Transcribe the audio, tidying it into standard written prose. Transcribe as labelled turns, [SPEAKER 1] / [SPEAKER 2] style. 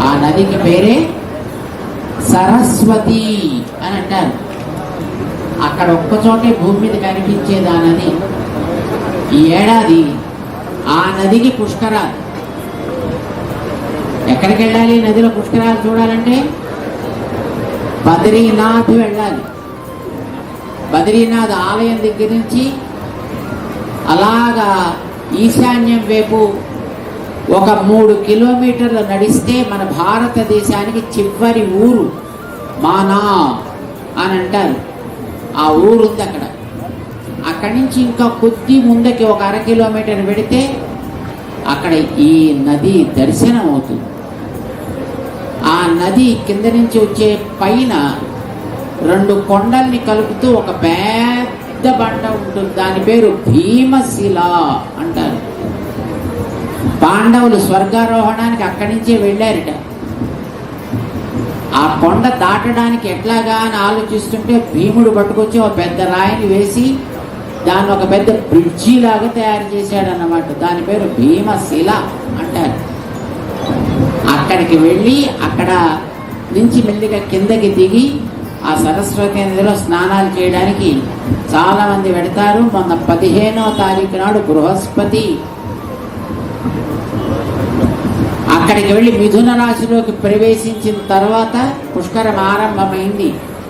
[SPEAKER 1] ఆ నదికి పేరే సరస్వతి అని అంటారు. అక్కడ ఒక్కచోటే భూమి మీద కనిపించేది ఆ నది. ఈ ఏడాది ఆ నదికి పుష్కరాలు. ఎక్కడికి వెళ్ళాలి నదిలో పుష్కరాలు చూడాలంటే? బద్రీనాథ్ వెళ్ళాలి. బద్రీనాథ్ ఆలయం దగ్గర నుంచి అలాగా ఈశాన్యం వైపు ఒక 3 కిలోమీటర్లు నడిస్తే మన భారతదేశానికి చివరి ఊరు మానా అని అంటారు. ఆ ఊరు ఉంది అక్కడ. అక్కడి నుంచి ఇంకా కొద్ది ముందుకి ఒక 1/2 కిలోమీటర్ పెడితే అక్కడ ఈ నది దర్శనం అవుతుంది. ఆ నది కింద నుంచి వచ్చే పైన 2 కొండల్ని కలుపుతూ ఒక పెద్ద బండ ఉంటుంది. దాని పేరు భీమశిల అంటారు. పాండవులు స్వర్గారోహణానికి అక్కడి నుంచే వెళ్ళారట. ఆ కొండ దాటడానికి ఎట్లాగా అని ఆలోచిస్తుంటే భీముడు పట్టుకొచ్చి ఒక పెద్ద రాయిని వేసి దాన్ని ఒక పెద్ద బ్రిడ్జి లాగా తయారు చేశాడన్నమాట. దాని పేరు భీమశిల అంటారు. అక్కడికి వెళ్ళి అక్కడ నుంచి మెల్లిగా కిందకి దిగి ఆ సరస్వతి నదిలో స్నానాలు చేయడానికి చాలామంది పెడతారు. మొన్న 15వ తారీఖు నాడు బృహస్పతి అక్కడికి వెళ్ళి మిథున రాశిలోకి ప్రవేశించిన తర్వాత పుష్కరం ఆరంభమైంది.